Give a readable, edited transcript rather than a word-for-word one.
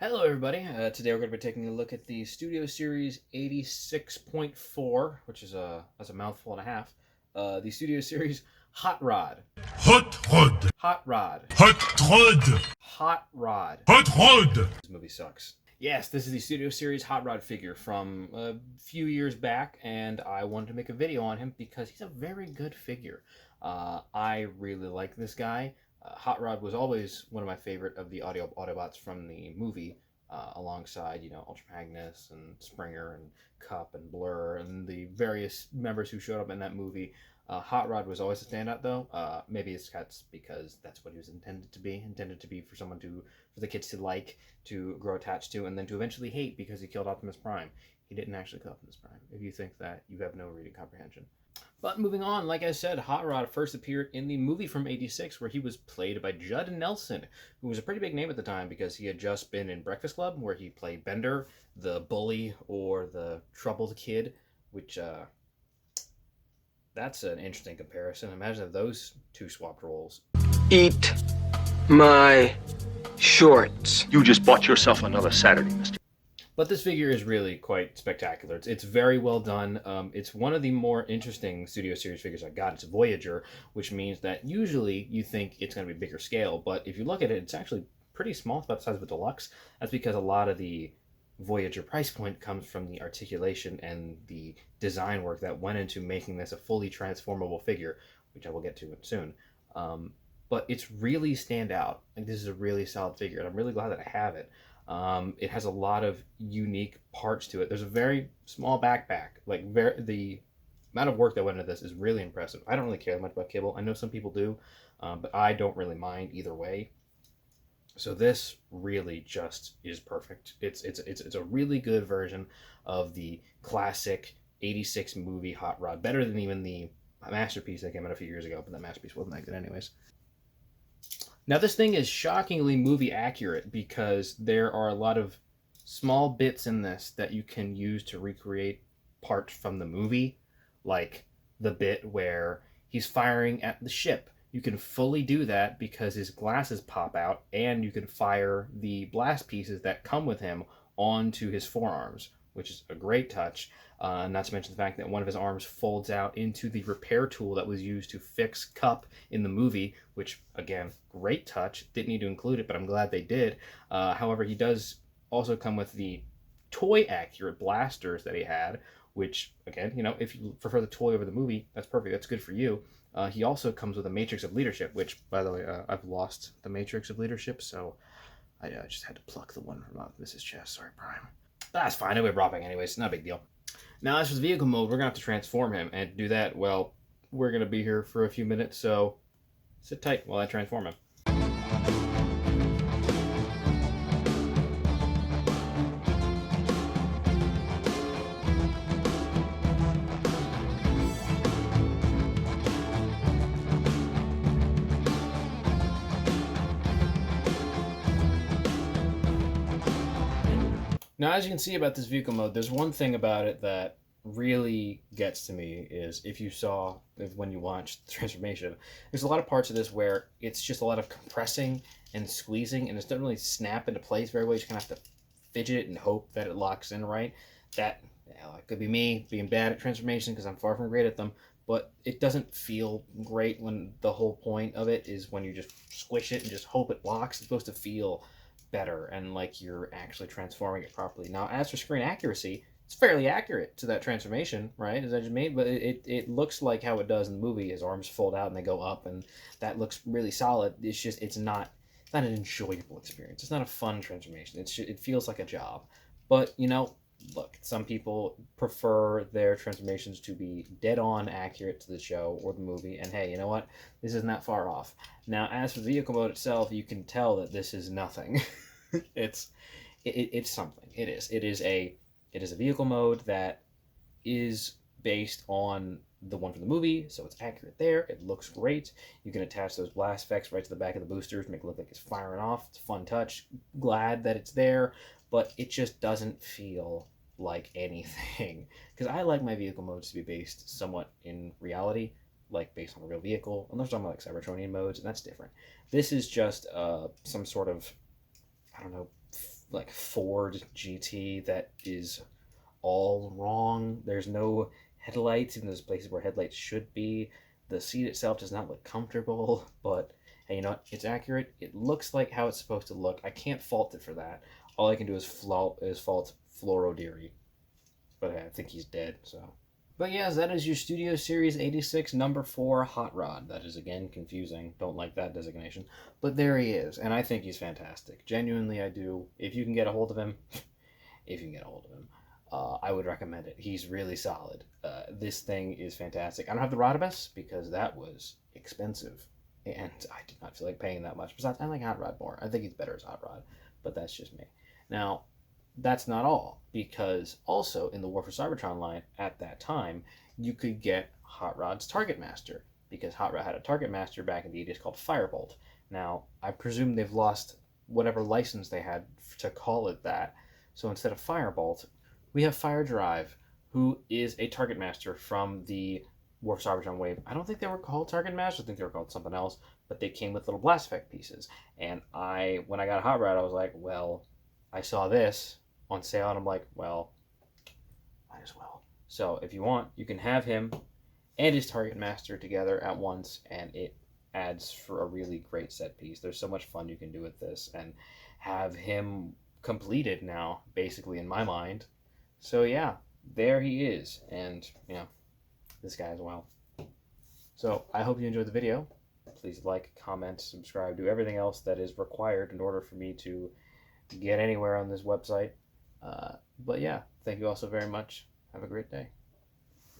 Hello, everybody. Today we're going to be taking a look at the Studio Series 86.4, which is that's a mouthful and a half. The Studio Series Hot Rod. Hot Rod. Hot Rod. Hot Rod. Hot Rod. Hot Rod. This movie sucks. Yes, this is the Studio Series Hot Rod figure from a few years back, and I wanted to make a video on him because he's a very good figure. I really like this guy. Hot Rod was always one of my favorite of the Autobots from the movie, alongside, Ultra Magnus and Springer and Cup and Blur and the various members who showed up in that movie. Hot Rod was always a standout, though. Maybe that's because that's what he was intended to be for for the kids to like, to grow attached to, and then to eventually hate because he killed Optimus Prime. He didn't actually kill Optimus Prime. If you think that, you have no reading comprehension. But moving on, like I said, Hot Rod first appeared in the movie from '86, where he was played by Judd Nelson, who was a pretty big name at the time because he had just been in Breakfast Club, where he played Bender, the bully or the troubled kid, which, that's an interesting comparison. Imagine if those two swapped roles. Eat my shorts. You just bought yourself another Saturday, mister. But this figure is really quite spectacular. It's very well done. It's one of the more interesting Studio Series figures I got. It's Voyager, which means that usually you think it's going to be bigger scale, but if you look at it, it's actually pretty small. It's about the size of a deluxe. That's because a lot of the Voyager price point comes from the articulation and the design work that went into making this a fully transformable figure, which I will get to soon. But it's really stand out. Like, this is a really solid figure, and I'm really glad that I have it. It has a lot of unique parts to it. There's a very small backpack. The amount of work that went into this is really impressive. I don't really care much about kibble. I know some people do, but I don't really mind either way. So this really just is perfect. It's a really good version of the classic '86 movie Hot Rod. Better than even the masterpiece that came out a few years ago, but that masterpiece wasn't that good anyways. Now, this thing is shockingly movie accurate because there are a lot of small bits in this that you can use to recreate parts from the movie, like the bit where he's firing at the ship. You can fully do that because his glasses pop out, and you can fire the blast pieces that come with him onto his forearms, which is a great touch. Not to mention the fact that one of his arms folds out into the repair tool that was used to fix Cup in the movie, which, again, great touch. Didn't need to include it, but I'm glad they did. However, he does also come with the toy-accurate blasters that he had, which, again, if you prefer the toy over the movie, that's perfect. That's good for you. He also comes with a Matrix of Leadership, which, by the way, I've lost the Matrix of Leadership, so I just had to pluck the one from Mrs. Chest. Sorry, Prime. That's fine. It'll be dropping anyways. Not a big deal. Now, as for the vehicle mode, we're going to have to transform him, and to do that, well, we're going to be here for a few minutes, so sit tight while I transform him. Now, as you can see about this vehicle mode, there's one thing about it that really gets to me is when you watch the transformation, there's a lot of parts of this where it's just a lot of compressing and squeezing, and it doesn't really snap into place very well. You just kind of have to fidget and hope that it locks in right. That could be me being bad at transformation because I'm far from great at them, but it doesn't feel great when the whole point of it is when you just squish it and just hope it locks. It's supposed to feel better and like you're actually transforming it properly. Now, as for screen accuracy, it's fairly accurate to that transformation, right? As I just made, but it looks like how it does in the movie. His arms fold out and they go up, and that looks really solid. It's not an enjoyable experience. It's not a fun transformation. It feels like a job. But look, some people prefer their transformations to be dead on accurate to the show or the movie, and hey, you know what? This isn't that far off. Now, as for the vehicle mode itself, you can tell that this is nothing. It's something. It is a vehicle mode that is based on the one from the movie, so it's accurate there. It looks great. You can attach those blast effects right to the back of the boosters, make it look like it's firing off. It's a fun touch. Glad that it's there, but it just doesn't feel like anything. Because I like my vehicle modes to be based somewhat in reality, like based on a real vehicle, unless I'm like Cybertronian modes, and that's different. This is just some sort of, I don't know, like Ford GT that is all wrong. There's no headlights, even those places where headlights should be. The seat itself does not look comfortable, but hey, you know what? It's accurate. It looks like how it's supposed to look. I can't fault it for that. All I can do is fault Floro Deary. But hey, I think he's dead, so. But yes, that is your Studio Series 86 number 4 Hot Rod. That is, again, confusing. Don't like that designation. But there he is, and I think he's fantastic. Genuinely, I do. If you can get a hold of him, if you can get a hold of him, I would recommend it. He's really solid. This thing is fantastic. I don't have the Rodibus because that was expensive, and I did not feel like paying that much. Besides, I like Hot Rod more. I think he's better as Hot Rod, but that's just me. Now, that's not all, because also in the War for Cybertron line at that time, you could get Hot Rod's Target Master, because Hot Rod had a Target Master back in the 80s called Firebolt. Now, I presume they've lost whatever license they had to call it that, so instead of Firebolt, we have Fire Drive, who is a Target Master from the War for Cybertron wave. I don't think they were called Target Master, I think they were called something else, but they came with little blast effect pieces. And when I got Hot Rod, I was like, well, I saw this on sale, and I'm like, well, might as well. So if you want, you can have him and his Target Master together at once, and it adds for a really great set piece. There's so much fun you can do with this, and have him completed now, basically, in my mind. So yeah, there he is, and, you know, this guy as well. So I hope you enjoyed the video. Please like, comment, subscribe, do everything else that is required in order for me to get anywhere on this website. But yeah, thank you all so very much. Have a great day.